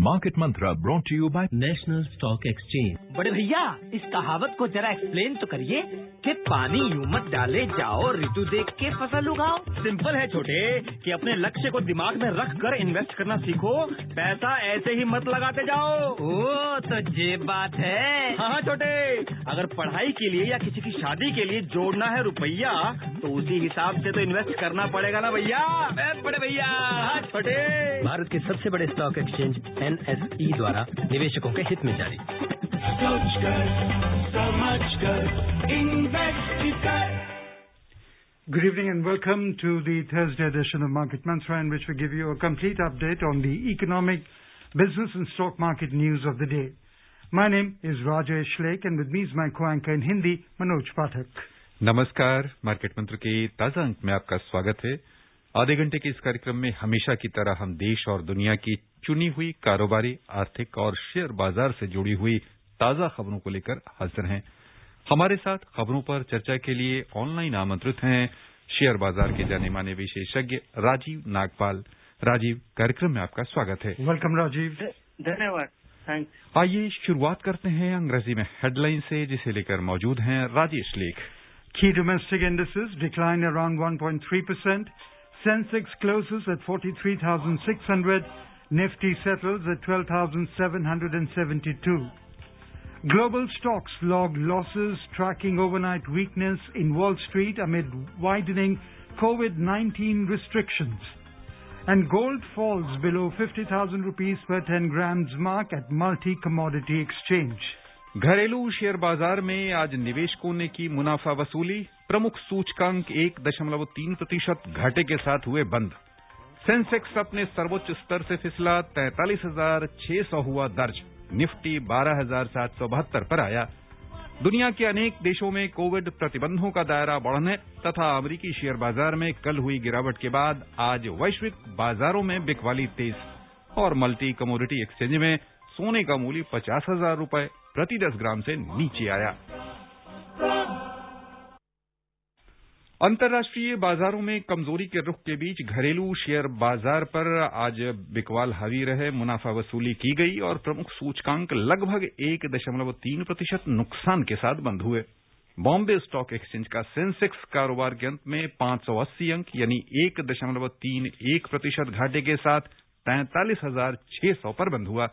Market Mantra brought to you by national stock exchange. बड़े भैया इस कहावत को जरा एक्सप्लेन तो करिए कि पानी यूं मत डाले जाओ ऋतु देख के फसल उगाओ। सिंपल है छोटे कि अपने लक्ष्य को दिमाग में रख कर इन्वेस्ट करना सीखो, पैसा ऐसे ही मत लगाते जाओ। ओ तो ये बात है। हाँ छोटे, अगर पढ़ाई के लिए या किसी की शादी के लिए जोड़ना है रुपया तो उसी हिसाब से तो इन्वेस्ट करना पड़ेगा ना भैया। बड़े भैया। हाँ छोटे। भारत के सबसे बड़े स्टॉक एक्सचेंज NSE द्वारा निवेशकों के हित में जारी। Good evening and welcome to the Thursday edition of Market Mantra, in which we give you a complete update on the economic, business and stock market news of the day. My name is Rajesh Lake and with me is my co-anchor in Hindi, Manoj Pathak. नमस्कार, market मंत्र के ताजा अंक में आपका स्वागत है। आधे घंटे के इस कार्यक्रम में हमेशा की तरह हम देश और दुनिया की चुनी हुई कारोबारी, आर्थिक और शेयर बाजार से जुड़ी हुई ताजा खबरों को लेकर हाजिर हैं। हमारे साथ खबरों पर चर्चा के लिए ऑनलाइन आमंत्रित हैं शेयर बाजार के जाने माने विशेषज्ञ राजीव नागपाल। राजीव, कार्यक्रम में आपका स्वागत है। वेलकम राजीव। धन्यवाद, थैंक्स। आइए शुरुआत करते हैं अंग्रेजी में हेडलाइन से, जिसे लेकर मौजूद हैं राजेश लेख। Key domestic indices decline around 1.3%. Sensex closes at 43,600. Nifty settles at 12,772. Global stocks logged losses, tracking overnight weakness in Wall Street amid widening COVID-19 restrictions. And gold falls below 50,000 rupees per 10 grams mark at multi-commodity exchange. घरेलू share बाजार में आज निवेशकों ने की मुनाफा वसूली। प्रमुख सूचकांक 1.3% घाटे के साथ हुए बंद। सेंसेक्स अपने सर्वोच्च स्तर से फिसला, 43,600 हुआ दर्ज। निफ्टी 12,772 पर आया। दुनिया के अनेक देशों में कोविड प्रतिबंधों का दायरा बढ़ने तथा अमेरिकी शेयर बाजार में कल हुई गिरावट के बाद आज वैश्विक बाजारों में बिकवाली तेज और मल्टी कमोडिटी एक्सचेंज में सोने का मूल्य 50,000 रुपए प्रति 10 ग्राम से नीचे आया। अंतर्राष्ट्रीय बाजारों में कमजोरी के रुख के बीच घरेलू शेयर बाजार पर आज बिकवाल हावी रहे। मुनाफा वसूली की गई और प्रमुख सूचकांक लगभग 1.3% नुकसान के साथ बंद हुए। बॉम्बे स्टॉक एक्सचेंज का सेंसेक्स कारोबार के अंत में 580 अंक यानी 1.31% घाटे के साथ 43,600 पर बंद हुआ।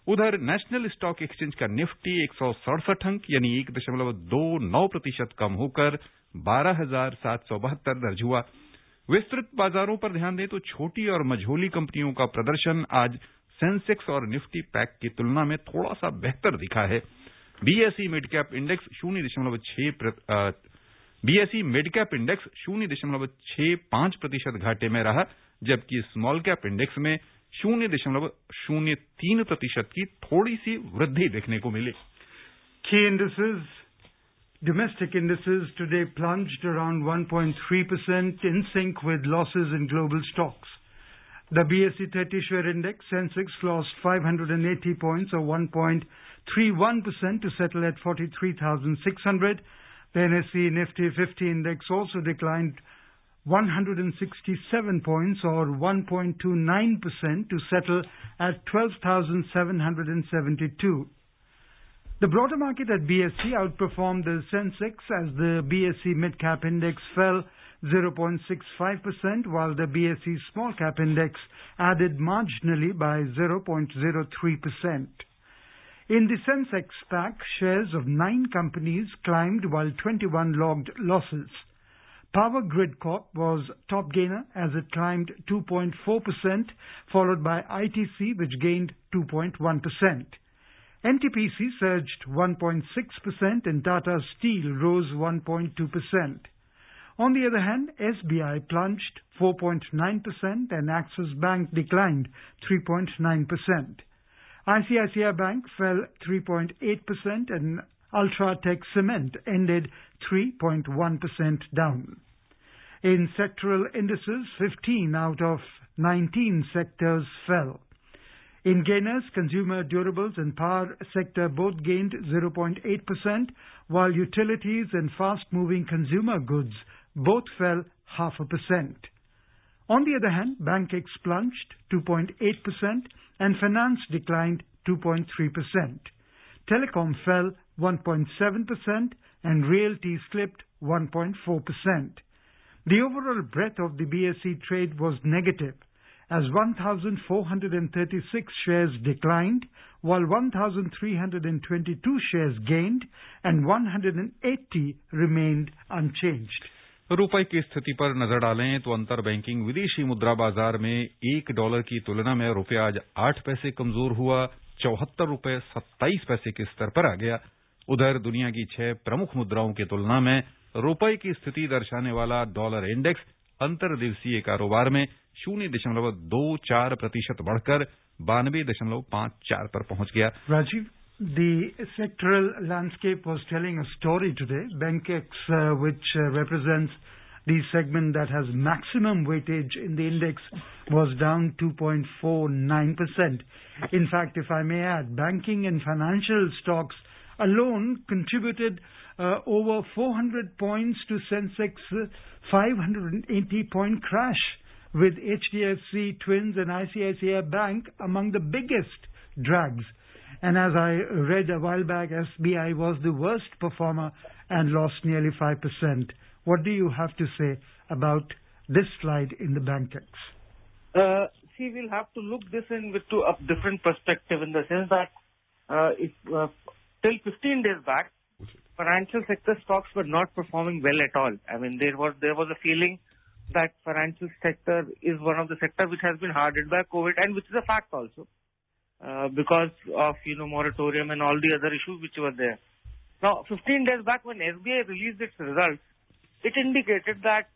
उधर नेशनल स्टॉक एक्सचेंज का निफ्टी 167 अंक यानी 1.29% कम होकर 12,772 दर्ज हुआ। विस्तृत बाजारों पर ध्यान दें तो छोटी और मझोली कंपनियों का प्रदर्शन आज सेंसेक्स और निफ्टी पैक की तुलना में थोड़ा सा बेहतर दिखा है। बीएसई मिड कैप इंडेक्स 0.65% घाटे में रहा, जबकि स्मॉल कैप इंडेक्स में 0.03% की थोड़ी सी वृद्धि देखने को मिली। Key indices, domestic indices today plunged around 1.3% in sync with losses in global stocks. The BSE 30 share index Sensex lost 580 points or 1.31% to settle at 43,600. The NSE Nifty 50 index also declined 167 points or 1.29% to settle at 12,772. The broader market at BSE outperformed the Sensex as the BSE mid-cap index fell 0.65%, while the BSE small-cap index added marginally by 0.03%. In the Sensex pack, shares of 9 companies climbed while 21 logged losses. Power Grid Corp was top gainer as it climbed 2.4%, followed by ITC, which gained 2.1%. NTPC surged 1.6% and Tata Steel rose 1.2%. On the other hand, SBI plunged 4.9% and Axis Bank declined 3.9%. ICICI Bank fell 3.8% and Ultratech Cement ended 3.1% down. In sectoral indices, 15 out of 19 sectors fell. In gainers, consumer durables and power sector both gained 0.8%, while utilities and fast-moving consumer goods both fell 0.5%. On the other hand, BankX plunged 2.8%, and finance declined 2.3%. Telecom fell 1.7% and realty slipped 1.4%. The overall breadth of the BSE trade was negative, as 1,436 shares declined, while 1,322 shares gained and 180 remained unchanged. रुपए की स्थिति पर नजर डालें तो अंतर banking विदेशी मुद्रा बाजार में $1 की तुलना में रुपया आज 8 पैसे कमजोर हुआ, 74 रुपए 27 पैसे के स्तर पर आ गया। उधर दुनिया की 6 प्रमुख मुद्राओं की तुलना में रुपए की स्थिति दर्शाने वाला डॉलर इंडेक्स अंतर्दिवसीय कारोबार में 0.24% बढ़कर 92.54 पर पहुंच गया। Rajiv, the sectoral landscape was telling a story today. BankX, which represents the segment that has maximum weightage in the index, was down 2.49%. In fact, if I may add, banking and financial stocks alone contributed over 400 points to Sensex 580-point crash, with HDFC, Twins and ICICI Bank among the biggest drags. And as I read a while back, SBI was the worst performer and lost nearly 5%. What do you have to say about this slide in the BankX? See, we'll have to look this in with a different perspective, in the sense that till 15 days back, financial sector stocks were not performing well at all. I mean, there was a feeling that financial sector is one of the sectors which has been hard hit by COVID, and which is a fact also, because of moratorium and all the other issues which were there. Now, 15 days back when SBI released its results, it indicated that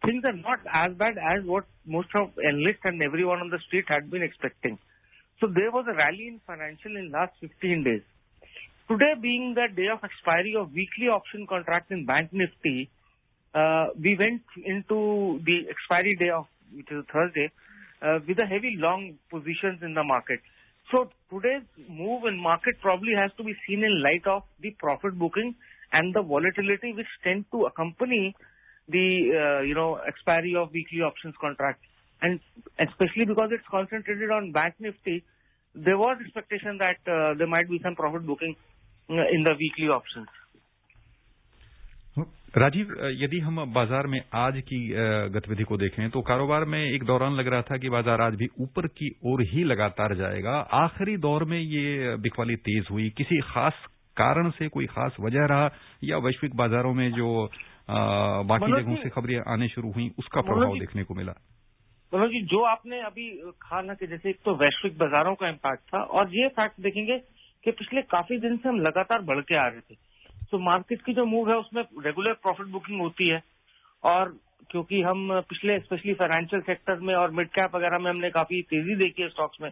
things are not as bad as what most of analysts and everyone on the street had been expecting. So there was a rally in financial in last 15 days. Today being the day of expiry of weekly option contracts in Bank Nifty, we went into the expiry day of, which is Thursday, with a heavy long positions in the market. So today's move in market probably has to be seen in light of the profit booking and the volatility which tend to accompany the expiry of weekly options contracts. And especially because it's concentrated on Bank Nifty, there was expectation that there might be some profit booking in the weekly options. Rajiv, यदि हम बाजार में आज की गतिविधि को देखें तो कारोबार में एक दौरान लग रहा था कि बाजार आज भी ऊपर की ओर ही लगातार जाएगा। आखिरी दौर में ये बिकवाली तेज हुई, किसी खास कारण से कोई खास वजह रहा, या वैश्विक बाजारों में जो बाकी जगहों से खबरें आने शुरू हुई उसका प्रभाव देखने को मिला? मनोज जी, जो आपने अभी कहा ना कि जैसे एक तो वैश्विक बाजारों का इम्पैक्ट था, और ये फैक्ट देखेंगे कि पिछले काफी दिन से हम लगातार बढ़ के आ रहे थे। तो मार्केट की जो मूव है उसमें रेगुलर प्रॉफिट बुकिंग होती है, और क्योंकि हम पिछले स्पेशली फाइनेंशियल सेक्टर में और मिड कैप वगैरह में हमने काफी तेजी देखी है स्टॉक्स में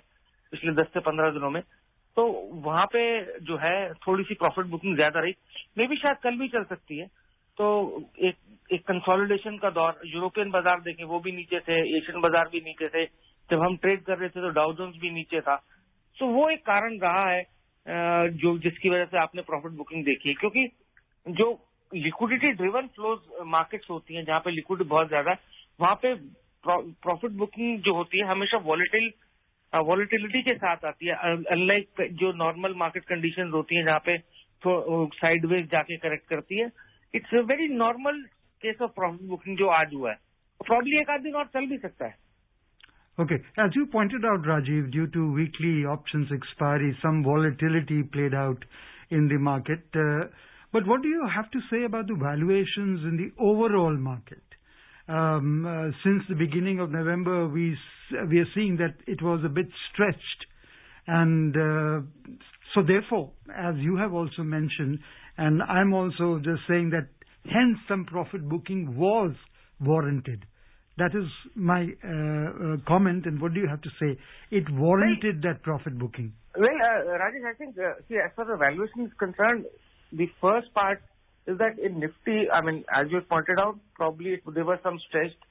पिछले 10 से 15 दिनों में, तो वहां पे जो है थोड़ी सी प्रॉफिट बुकिंग ज्यादा रही। मे भी शायद कल भी चल सकती है। तो एक कंसोलिडेशन का दौर, यूरोपियन बाजार देखें वो भी नीचे थे, एशियन बाजार भी नीचे थे, जब हम ट्रेड कर रहे थे तो डाउ जोन्स भी नीचे था। तो वो एक कारण रहा है जो जिसकी वजह से आपने प्रॉफिट बुकिंग देखी है, क्योंकि जो लिक्विडिटी ड्रिवन फ्लोज मार्केट्स होती हैं जहां पे लिक्विडिटी बहुत ज्यादा है, वहां पे प्रॉफिट बुकिंग जो होती है हमेशा वॉलेटिलिटी के साथ आती है, अनलाइक जो नॉर्मल मार्केट कंडीशंस होती हैं जहां पे साइडवेज जाके करेक्ट करती है। It's a very normal case of profit booking जो आज हुआ है, प्रॉब्ली एक आध दिन और चल भी सकता है। Okay, as you pointed out, Rajiv, due to weekly options expiry, some volatility played out in the market. But what do you have to say about the valuations in the overall market? Since the beginning of November, we are seeing that it was a bit stretched, and so therefore, as you have also mentioned, and I'm also just saying that hence some profit booking was warranted. That is my comment, and what do you have to say? It warranted that profit booking. Well, Rajesh, I think, see, as far as the valuation is concerned, the first part is that in Nifty, I mean, as you pointed out, probably there were some stretched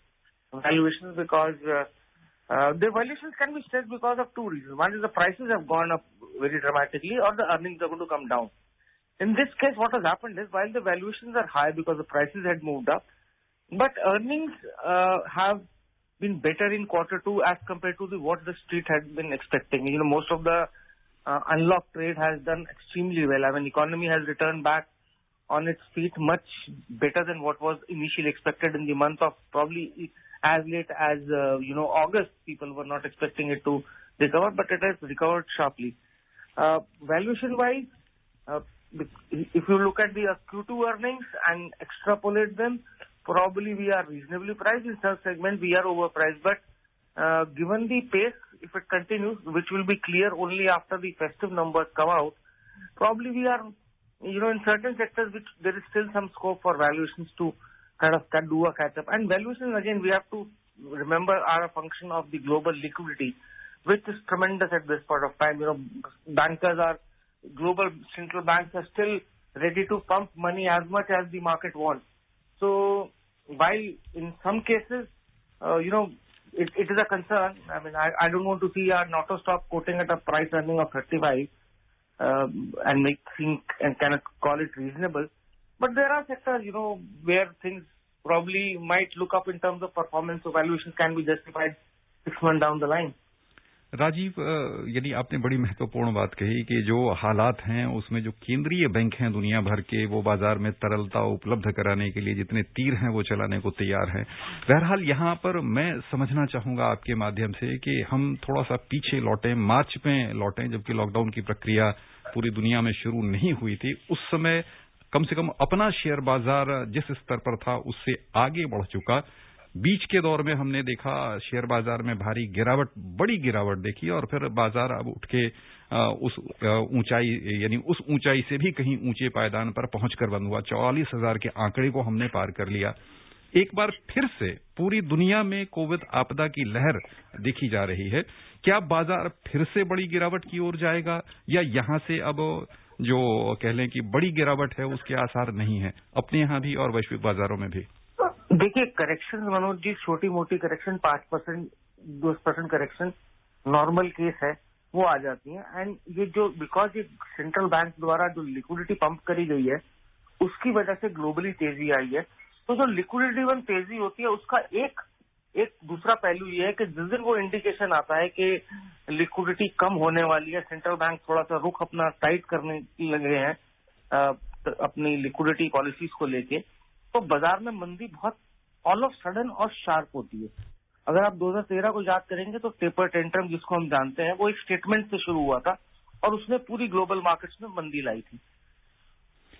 valuations because the valuations can be stretched because of two reasons. One is the prices have gone up very dramatically, or the earnings are going to come down. In this case, what has happened is, while the valuations are high because the prices had moved up, but earnings have been better in Q2 as compared to what the street had been expecting. You know, most of the unlocked trade has done extremely well. I mean, economy has returned back on its feet much better than what was initially expected in the month of probably as late as, August. People were not expecting it to recover, but it has recovered sharply. Valuation-wise, if you look at the Q2 earnings and extrapolate them, probably we are reasonably priced. In some segments, we are overpriced. But given the pace, if it continues, which will be clear only after the festive numbers come out, probably we are, in certain sectors which there is still some scope for valuations to kind of do a catch-up. And valuations, again, we have to remember, are a function of the global liquidity, which is tremendous at this point of time. Global central banks are still ready to pump money as much as the market wants. So while in some cases, it is a concern. I mean, I don't want to see our auto stock quoting at a price earning of 35 and kind of call it reasonable. But there are sectors, where things probably might look up in terms of performance, so valuations can be justified 6 months down the line. Rajiv, यानी आपने बड़ी महत्वपूर्ण बात कही कि जो हालात हैं उसमें जो केंद्रीय बैंक हैं दुनिया भर के, वो बाजार में तरलता उपलब्ध कराने के लिए जितने तीर हैं वो चलाने को तैयार हैं। बहरहाल यहाँ पर मैं समझना चाहूंगा आपके माध्यम से कि हम थोड़ा सा पीछे लौटें, मार्च में लौटें, जबकि लॉकडाउन की प्रक्रिया पूरी दुनिया में शुरू नहीं हुई थी। उस समय कम से कम अपना शेयर बाजार जिस स्तर पर था उससे आगे बढ़ चुका। बीच के दौर में हमने देखा शेयर बाजार में भारी गिरावट, बड़ी गिरावट देखी, और फिर बाजार अब उठ के उस ऊंचाई, यानी उस ऊंचाई से भी कहीं ऊंचे पायदान पर पहुंचकर बंद हुआ। 44,000 के आंकड़े को हमने पार कर लिया। एक बार फिर से पूरी दुनिया में कोविड आपदा की लहर देखी जा रही है। क्या बाजार फिर से बड़ी गिरावट की ओर जाएगा, या यहां से अब जो कह लें कि बड़ी गिरावट है उसके आसार नहीं है, अपने यहां भी और वैश्विक बाजारों में भी? देखिए, करेक्शन मनोज जी, छोटी मोटी करेक्शन, 5%, 10% करेक्शन नॉर्मल केस है, वो आ जाती है। एंड ये जो बिकॉज ये सेंट्रल बैंक द्वारा जो लिक्विडिटी पंप करी गई है उसकी वजह से ग्लोबली तेजी आई है। तो जो लिक्विडिटी वन तेजी होती है उसका एक दूसरा पहलू ये है कि जिस दिन वो इंडिकेशन आता है कि लिक्विडिटी कम होने वाली है, सेंट्रल बैंक थोड़ा सा रुख अपना टाइट करने लगे हैं अपनी लिक्विडिटी पॉलिसीज को लेके, तो बाजार में मंदी बहुत ऑल ऑफ सडन और शार्प होती है। अगर आप 2013 को याद करेंगे तो टेपर टेंट्रम जिसको हम जानते हैं, वो एक स्टेटमेंट से शुरू हुआ था और उसने पूरी ग्लोबल मार्केट्स में मंदी लाई थी।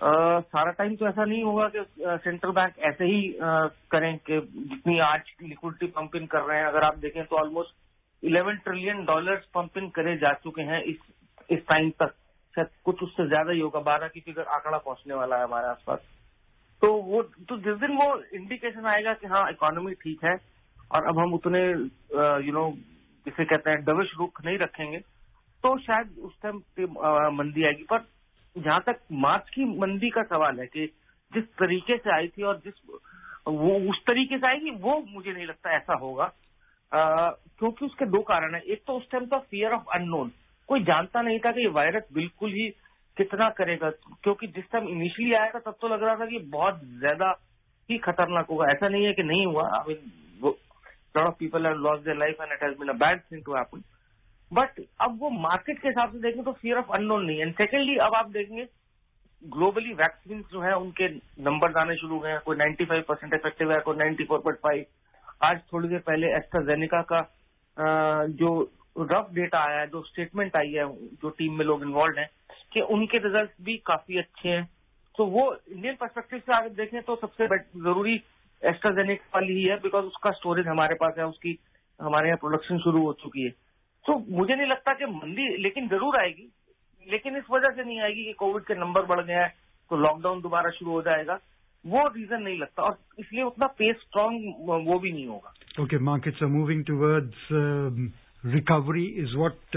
सारा टाइम तो ऐसा नहीं होगा कि सेंट्रल बैंक ऐसे ही करें कि जितनी आज लिक्विडिटी पंप इन कर रहे हैं। अगर आप देखें तो ऑलमोस्ट $11 ट्रिलियन पंप इन करे जा चुके हैं इस टाइम तक, शायद कुछ उससे ज्यादा ही होगा, 12 की फिगर आंकड़ा पहुंचने वाला है हमारे आसपास। तो जिस दिन वो इंडिकेशन आएगा कि हाँ इकोनॉमी ठीक है और अब हम उतने जिसे कहते हैं डविश रुख नहीं रखेंगे, तो शायद उस टाइम मंदी आएगी। पर जहां तक मार्च की मंदी का सवाल है कि जिस तरीके से आई थी और वो उस तरीके से आएगी, वो मुझे नहीं लगता ऐसा होगा, क्योंकि उसके 2 कारण है। एक तो उस टाइम का फियर ऑफ अननोन, कोई जानता नहीं था कि ये वायरस बिल्कुल ही कितना करेगा, क्योंकि जिस टाइम इनिशियली आया था तब तो लग रहा था कि बहुत ज्यादा ही खतरनाक होगा। ऐसा नहीं है कि नहीं हुआ, I mean lot of people have lost their life and it has been a bad thing to happen, but अब वो मार्केट के हिसाब से देखें तो फियर ऑफ अननोन नहीं है। एंड सेकेंडली, अब आप देखेंगे ग्लोबली वैक्सीन जो है उनके नंबर आने शुरू हुए हैं, कोई 95% इफेक्टिव है, कोई 94.5। आज थोड़ी देर पहले एस्ट्राजेनेका का जो रफ डेटा आया है, जो स्टेटमेंट आई है, जो टीम में लोग इन्वॉल्व हैं, कि उनके रिजल्ट भी काफी अच्छे हैं। तो वो इंडियन पर्सपेक्टिव से अगर देखें तो सबसे जरूरी एस्ट्राजेनेका वाली ही है, बिकॉज उसका स्टोरेज हमारे पास है, उसकी हमारे यहाँ प्रोडक्शन शुरू हो चुकी है। तो मुझे नहीं लगता कि मंदी लेकिन जरूर आएगी, लेकिन इस वजह से नहीं आएगी कि कोविड के नंबर बढ़ गए हैं तो लॉकडाउन दोबारा शुरू हो जाएगा, वो रीजन नहीं लगता, और इसलिए उतना पेस स्ट्रॉन्ग वो भी नहीं होगा। Okay, markets are moving towards recovery is what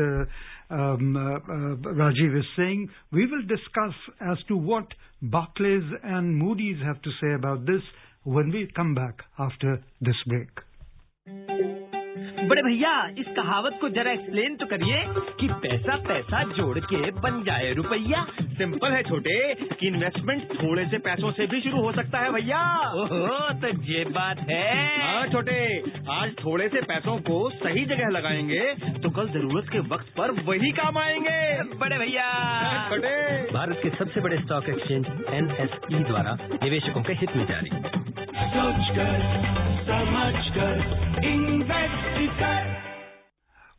Rajiv is saying. We will discuss as to what Barclays and Moody's have to say about this when we come back after this break. बड़े भैया इस कहावत को जरा explain तो करिए कि पैसा पैसा जोड़ के बन जाए रुपया। सिंपल है छोटे कि इन्वेस्टमेंट थोड़े से पैसों से भी शुरू हो सकता है भैया। ओहो तो ये बात है। हाँ छोटे, आज थोड़े से पैसों को सही जगह लगाएंगे तो कल जरूरत के वक्त पर वही काम आएंगे। बड़े भैया छोटे, भारत के सबसे बड़े स्टॉक एक्सचेंज NSE द्वारा निवेशकों के हित में जारी।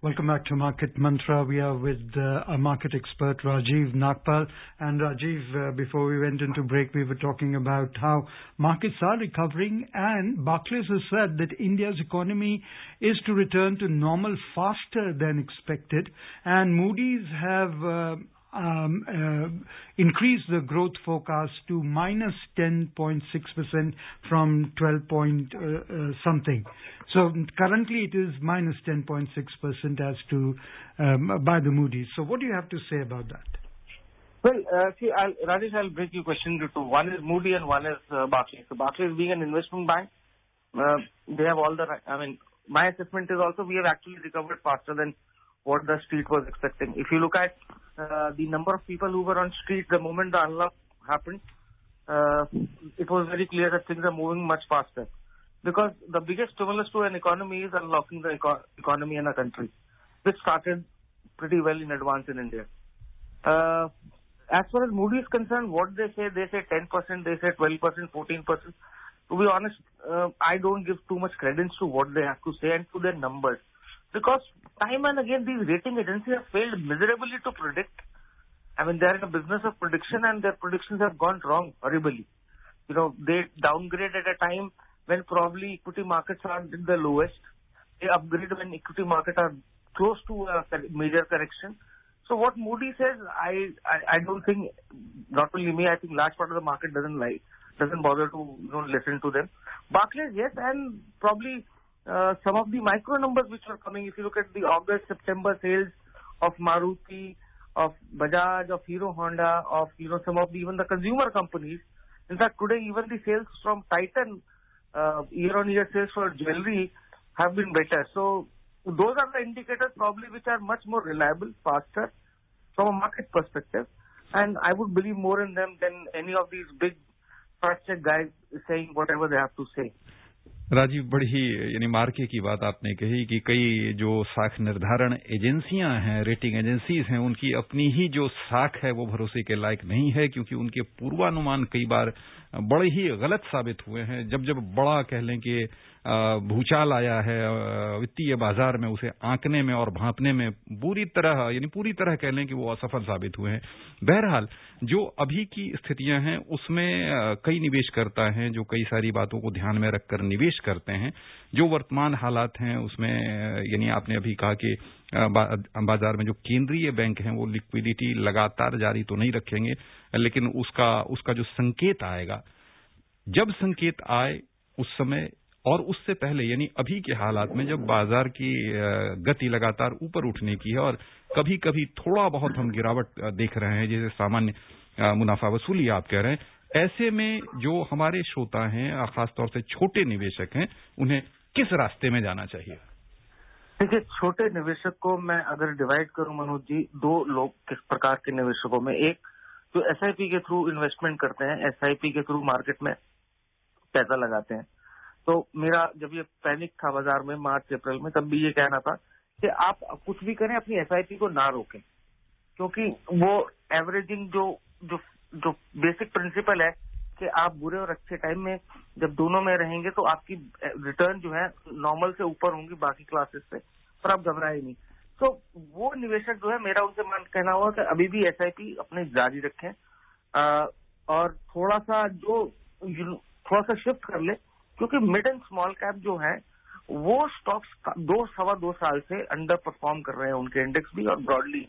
Welcome back to Market Mantra. We are with our market expert Rajiv Nagpal. And Rajiv, before we went into break, we were talking about how markets are recovering, and Barclays has said that India's economy is to return to normal faster than expected, and Moody's have increased the growth forecast to minus 10.6% from 12 something. So currently it is minus 10.6% as to by the Moody's. So what do you have to say about that? Well, see, Rajesh, I'll break your question into two. One is Moody and one is Barclays. So Barclays being an investment bank, they have all the. I mean, my assessment is also we have actually recovered faster than what the street was expecting. If you look at the number of people who were on street the moment the unlock happened, it was very clear that things are moving much faster. Because the biggest stimulus to an economy is unlocking the economy in a country, which started pretty well in advance in India. As far as Moody is concerned, what they say 10%, they say 12%, 14%. To be honest, I don't give too much credence to what they have to say and to their numbers. Because time and again, these rating agencies have failed miserably to predict. I mean, they're in a business of prediction and their predictions have gone wrong horribly. You know, they downgrade at a time when probably equity markets are at the lowest. They upgrade when equity markets are close to a major correction. So what Moody says, I don't think, not only me, I think large part of the market doesn't bother to listen to them. Barclays, yes, and probably some of the micro numbers which are coming. If you look at the August-September sales of Maruti, of Bajaj, of Hero Honda, of some of even the consumer companies. In fact, today even the sales from Titan, year-on-year sales for jewelry have been better. So those are the indicators probably which are much more reliable, faster from a market perspective. And I would believe more in them than any of these big fact-check guys saying whatever they have to say. Rajiv, बड़ी ही यानी मार्के की बात आपने कही कि कई जो साख निर्धारण एजेंसियां हैं, रेटिंग एजेंसीज हैं, उनकी अपनी ही जो साख है वो भरोसे के लायक नहीं है, क्योंकि उनके पूर्वानुमान कई बार बड़े ही गलत साबित हुए हैं। जब बड़ा कह लें कि भूचाल आया है वित्तीय बाजार में, उसे आंकने में और भांपने में पूरी तरह कह लें कि वो असफल साबित हुए हैं। बहरहाल जो अभी की स्थितियां हैं उसमें कई निवेशकर्ता हैं जो कई सारी बातों को ध्यान में रखकर निवेश करते हैं। जो वर्तमान हालात हैं उसमें यानी आपने अभी कहा कि बाजार में जो केंद्रीय बैंक हैं वो लिक्विडिटी लगातार जारी तो नहीं रखेंगे, लेकिन उसका जो संकेत आएगा, जब संकेत आए उस समय और उससे पहले यानी अभी के हालात में जब बाजार की गति लगातार ऊपर उठने की है और कभी कभी थोड़ा बहुत हम गिरावट देख रहे हैं, जैसे सामान्य मुनाफा वसूली आप कह रहे हैं, ऐसे में जो हमारे श्रोता हैं खासतौर से छोटे निवेशक हैं, उन्हें किस रास्ते में जाना चाहिए? देखिए, छोटे निवेशक को मैं अगर डिवाइड करूं मनोज जी, दो लोग किस प्रकार के निवेशकों में, एक जो एसआईपी के थ्रू इन्वेस्टमेंट करते हैं, एसआईपी के थ्रू मार्केट में पैसा लगाते हैं। तो मेरा जब ये पैनिक था बाजार में मार्च अप्रैल में, तब भी ये कहना था कि आप कुछ भी करें अपनी एसआईपी को ना रोकें, क्योंकि वो एवरेजिंग जो बेसिक प्रिंसिपल है कि आप बुरे और अच्छे टाइम में जब दोनों में रहेंगे तो आपकी रिटर्न जो है नॉर्मल से ऊपर होंगी बाकी क्लासेस से, पर आप घबराए नहीं। तो वो निवेशक जो है, मेरा उनसे कहना हुआ कि अभी भी एसआईपी अपने जारी रखें और थोड़ा सा शिफ्ट कर ले, क्योंकि मिड एंड स्मॉल कैप जो है वो स्टॉक्स 2-2.25 साल से अंडर परफॉर्म कर रहे हैं, उनके इंडेक्स भी और ब्रॉडली।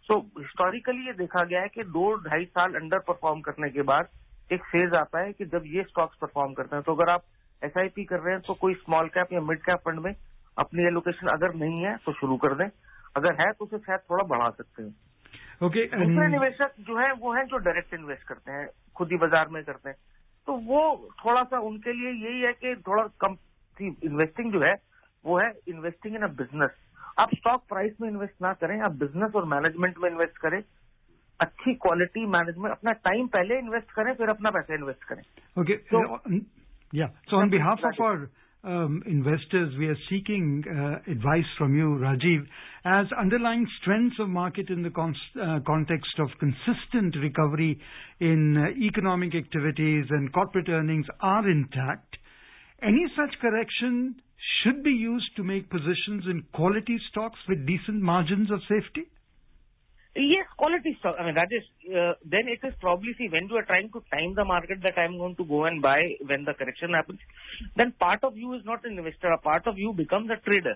सो हिस्टोरिकली ये देखा गया है कि 2-2.5 साल अंडर परफॉर्म करने के बाद एक फेज आता है कि जब ये स्टॉक्स परफॉर्म करते हैं। तो अगर आप एसआईपी कर रहे हैं तो कोई स्मॉल कैप या मिड कैप फंड में अपनी एलोकेशन अगर नहीं है तो शुरू कर दें, अगर है तो उसे शायद थोड़ा बढ़ा सकते हैं। दूसरे निवेशक जो है वो है जो डायरेक्ट इन्वेस्ट करते हैं, खुद ही बाजार में करते हैं, तो वो थोड़ा सा उनके लिए यही है कि थोड़ा कम इन्वेस्टिंग जो है वो है इन्वेस्टिंग इन अ बिजनेस. आप स्टॉक प्राइस में इन्वेस्ट ना करें, आप बिजनेस और मैनेजमेंट में इन्वेस्ट करें. अच्छी क्वालिटी मैनेजमेंट, अपना टाइम पहले इन्वेस्ट करें, फिर अपना पैसा इन्वेस्ट करें. Okay. So on behalf of our investors, we are seeking advice from you, Rajiv, as underlying strengths of market in the context of consistent recovery in economic activities and corporate earnings are intact. Any such correction should be used to make positions in quality stocks with decent margins of safety? Yes, quality stock. I mean, that is, then it is probably, see, when you are trying to time the market that I'm going to go and buy when the correction happens, then part of you is not an investor, a part of you becomes a trader.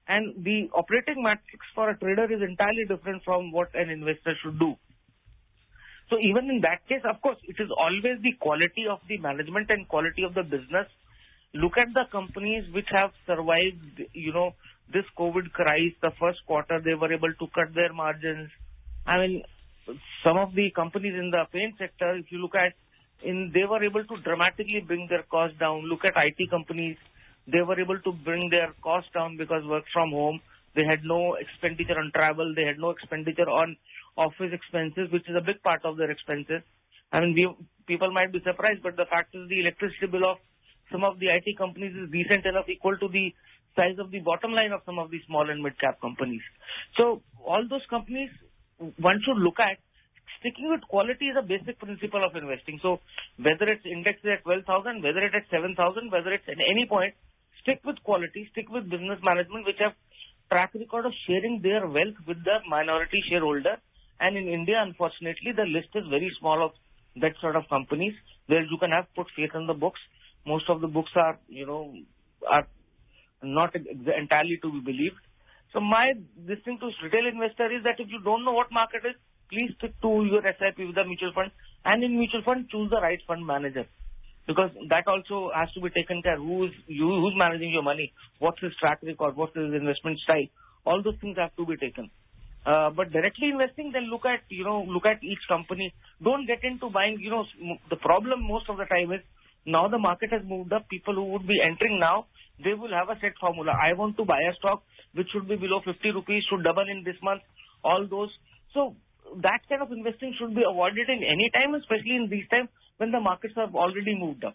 And the operating matrix for a trader is entirely different from what an investor should do. So even in that case, of course, it is always the quality of the management and quality of the business. Look at the companies which have survived, this COVID crisis. The first quarter, they were able to cut their margins. I mean, some of the companies in the paint sector, if you look at, they were able to dramatically bring their costs down. Look at IT companies. They were able to bring their costs down because work from home. They had no expenditure on travel. They had no expenditure on office expenses, which is a big part of their expenses. I mean, people might be surprised, but the fact is the electricity bill of some of the IT companies is decent enough, equal to the size of the bottom line of some of the small and mid-cap companies. So all those companies, one should look at. Sticking with quality is a basic principle of investing. So whether it's indexed at 12,000, whether it's at 7,000, whether it's at any point, stick with quality, stick with business management, which have track record of sharing their wealth with the minority shareholder. And in India, unfortunately, the list is very small of that sort of companies where you can have put faith in the books. Most of the books are, are not entirely to be believed. So my thing to retail investor is that if you don't know what market is, please stick to your SIP with the mutual fund, and in mutual fund choose the right fund manager, because that also has to be taken care. Who's managing your money? What's his track record? What's his investment style? All those things have to be taken. But directly investing, then look at each company. Don't get into buying. The problem most of the time is now the market has moved up. People who would be entering now, they will have a set formula. I want to buy a stock which should be below 50 rupees, should double in this month. All those. So that kind of investing should be avoided in any time, especially in these times when the markets have already moved up.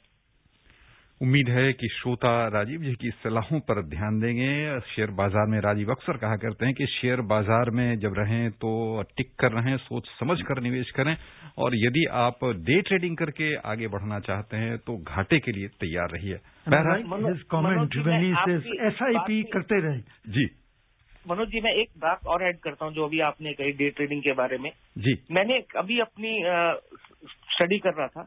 उम्मीद है कि श्रोता राजीव जी की सलाहों पर ध्यान देंगे। Share बाजार में राजीव अक्सर कहा करते हैं कि शेयर बाजार में जब रहें तो टिक कर रहें, सोच समझ कर निवेश करें, और यदि आप डे ट्रेडिंग करके आगे बढ़ना चाहते हैं तो घाटे के लिए तैयार रहिए। SIP करते रहें। जी मनोज जी, मैं एक बात और ऐड करता हूं जो अभी आपने कही डे ट्रेडिंग के बारे में। जी, मैंने अभी अपनी स्टडी कर रहा था,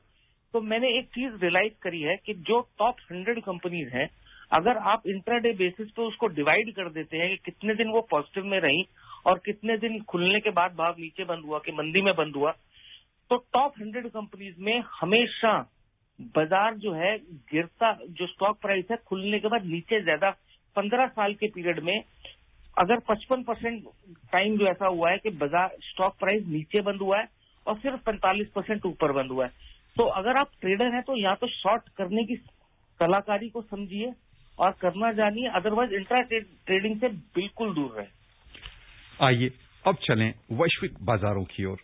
तो मैंने एक चीज रियलाइज करी है कि जो टॉप 100 कंपनीज हैं, अगर आप इंट्राडे बेसिस पे उसको डिवाइड कर देते हैं कि कितने दिन वो पॉजिटिव में रही और कितने दिन खुलने के बाद भाव नीचे बंद हुआ, कि मंदी में बंद हुआ, तो टॉप 100 कंपनीज में हमेशा बाजार जो है गिरता, जो स्टॉक प्राइस है खुलने के बाद नीचे ज्यादा। 15 साल के पीरियड में अगर 55% टाइम जो ऐसा हुआ है कि बाजार स्टॉक प्राइस नीचे बंद हुआ है और सिर्फ 45% ऊपर बंद हुआ है। तो अगर आप ट्रेडर हैं तो या तो शॉर्ट करने की कलाकारी को समझिए और करना जानिए, अदरवाइज इंट्रा ट्रेडिंग से बिल्कुल दूर रहे। आइए अब चलें वैश्विक बाजारों की ओर।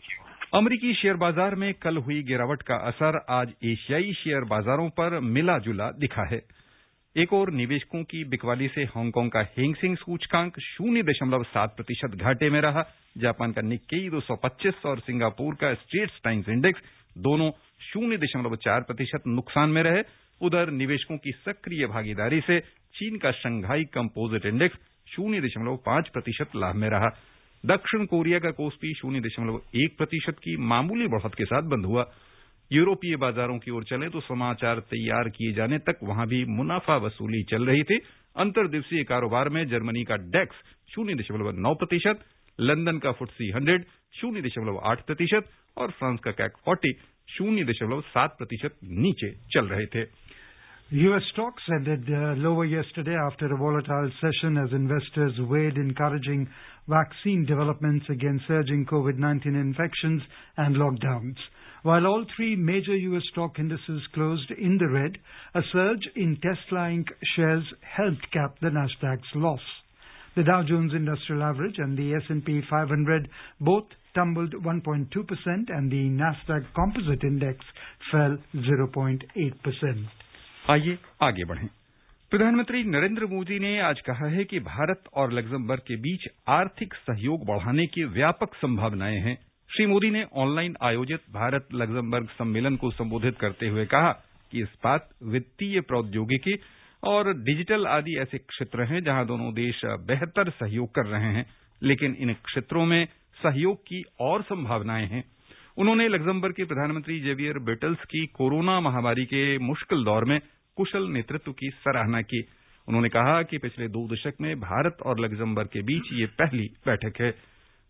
अमेरिकी शेयर बाजार में कल हुई गिरावट का असर आज एशियाई शेयर बाजारों पर मिला जुला दिखा है। एक और निवेशकों की बिकवाली से हांगकांग का हैंगसेंग सूचकांक 0.7% घाटे में रहा। जापान का निक्केई 225 और सिंगापुर का स्ट्रेट्स टाइम्स इंडेक्स दोनों 0.4% नुकसान में रहे। उधर निवेशकों की सक्रिय भागीदारी से चीन का शंघाई कंपोजिट इंडेक्स 0.5% लाभ में रहा। दक्षिण कोरिया का कोस्पी 0.1% की मामूली बढ़त के साथ बंद हुआ। यूरोपीय बाजारों की ओर चले तो समाचार तैयार किए जाने तक वहां भी मुनाफा वसूली चल रही थी। अंतर्दिवसीय कारोबार में जर्मनी का डेक्स 0.9%, लंदन का FTSE 100 0.8% और फ्रांस का CAC 40 0.7% नीचे चल रहे थे। U.S. stocks ended lower yesterday after a volatile session as investors weighed encouraging vaccine developments against surging COVID-19 infections and lockdowns. While all three major U.S. stock indices closed in the red, a surge in Tesla Inc. shares helped cap the Nasdaq's loss. The Dow Jones Industrial Average and the S&P 500 both tumbled 1.2% and the Nasdaq Composite Index fell 0.8%. आइए आगे बढ़ें। प्रधानमंत्री नरेंद्र मोदी ने आज कहा है कि भारत और लग्जमबर्ग के बीच आर्थिक सहयोग बढ़ाने की व्यापक संभावनाएं हैं। श्री मोदी ने ऑनलाइन आयोजित भारत लग्जमबर्ग सम्मेलन को संबोधित करते हुए कहा कि इस्पात, वित्तीय प्रौद्योगिकी और डिजिटल आदि ऐसे क्षेत्र हैं जहां दोनों देश बेहतर सहयोग कर रहे हैं, लेकिन इन क्षेत्रों में सहयोग की और संभावनाएं हैं। उन्होंने लग्जमबर्ग के प्रधानमंत्री जेवियर बेटल्स की कोरोना महामारी के मुश्किल दौर में कुशल नेतृत्व की सराहना की। उन्होंने कहा कि पिछले 2 दशक में भारत और लग्जमबर्ग के बीच ये पहली बैठक है।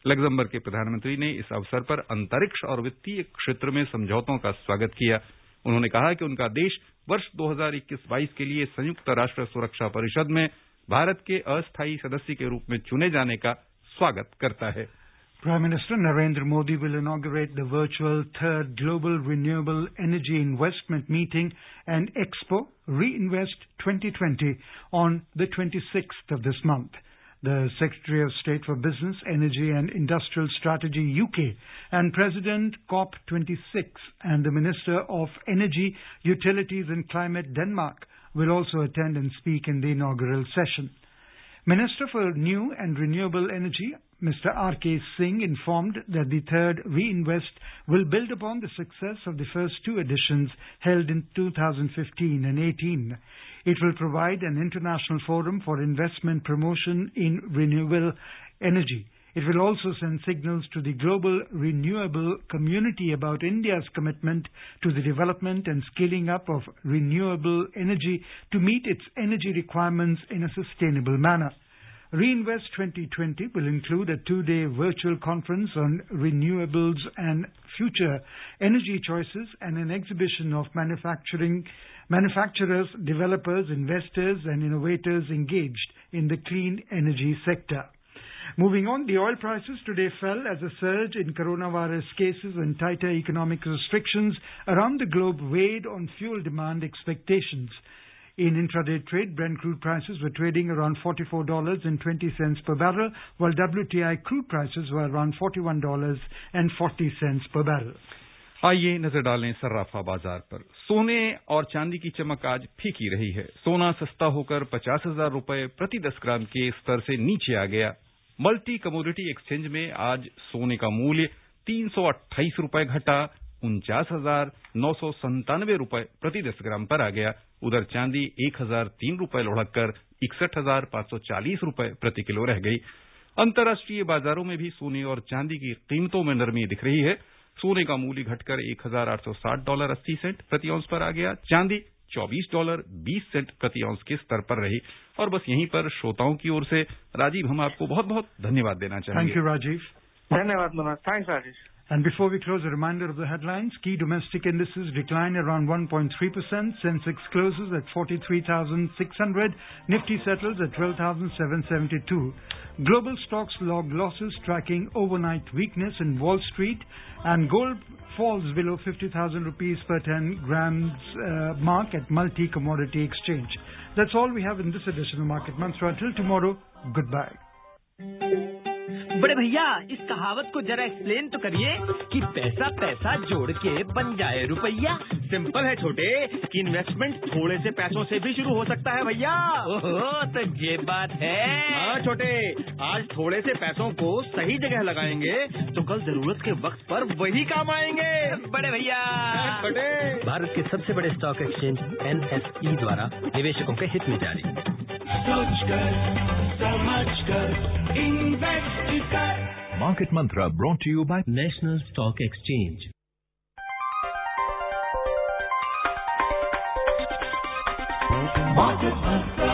लग्जमबर्ग के प्रधानमंत्री ने इस अवसर पर अंतरिक्ष और वित्तीय क्षेत्र में समझौतों का स्वागत किया। उन्होंने कहा कि उनका देश वर्ष 2021-22 के लिए संयुक्त राष्ट्र सुरक्षा परिषद में भारत के अस्थायी सदस्य के रूप में चुने जाने का स्वागत करता है। Prime Minister Narendra Modi will inaugurate the virtual third Global Renewable Energy Investment Meeting and Expo Reinvest 2020 on the 26th of this month. The Secretary of State for Business, Energy and Industrial Strategy UK and President COP26 and the Minister of Energy, Utilities and Climate Denmark will also attend and speak in the inaugural session. Minister for New and Renewable Energy, Mr. R.K. Singh, informed that the third Reinvest will build upon the success of the first 2 editions held in 2015 and 18. It will provide an international forum for investment promotion in renewable energy. It will also send signals to the global renewable community about India's commitment to the development and scaling up of renewable energy to meet its energy requirements in a sustainable manner. Reinvest 2020 will include a 2-day virtual conference on renewables and future energy choices and an exhibition of manufacturers, developers, investors and innovators engaged in the clean energy sector. Moving on, the oil prices today fell as a surge in coronavirus cases and tighter economic restrictions around the globe weighed on fuel demand expectations. In intraday trade, Brent crude prices were trading around $44.20 per barrel, while WTI crude prices were around $41.40 per barrel. आइए नजर डालें सर्राफा बाजार पर। सोने और चांदी की चमक आज फीकी रही है। सोना सस्ता होकर 50,000 रुपए प्रति 10 ग्राम के स्तर से नीचे आ गया। मल्टी कमोडिटी एक्सचेंज में आज सोने का मूल्य 328 रुपए घटा 49,997 रुपए प्रति 10 ग्राम पर आ गया। उधर चांदी 1,003 रुपए लुढ़ककर 61,540 रुपए प्रति किलो रह गई। अंतर्राष्ट्रीय बाजारों में भी सोने और चांदी की कीमतों में नरमी दिख रही है। सोने का मूल्य घटकर $1,860.80 प्रति औंस पर आ गया। चांदी $24.20 प्रति औंस के स्तर पर रही। और बस यहीं पर श्रोताओं की ओर से राजीव, हम आपको बहुत बहुत धन्यवाद देना चाहेंगे। Thank you, Rajiv. धन्यवाद Manoj. Thanks, Rajesh. And before we close, a reminder of the headlines. Key domestic indices decline around 1.3%. Sensex closes at 43,600. Nifty settles at 12,772. Global stocks log losses tracking overnight weakness in Wall Street. And gold falls below 50,000 rupees per 10 grams mark at multi-commodity exchange. That's all we have in this edition of Market Mantra. Until tomorrow, goodbye. बड़े भैया, इस कहावत को जरा explain तो करिए कि पैसा पैसा जोड़ के बन जाए रुपया। सिंपल है छोटे, कि इन्वेस्टमेंट थोड़े से पैसों से भी शुरू हो सकता है भैया। ओहो, तो ये बात है। हाँ छोटे, आज थोड़े से पैसों को सही जगह लगाएंगे तो कल जरूरत के वक्त पर वही काम आएंगे। बड़े भैया, छोटे, भारत के सबसे बड़े स्टॉक एक्सचेंज NSE द्वारा निवेशकों के हित में जारी। Market Mantra brought to you by National Stock Exchange. Market Mantra.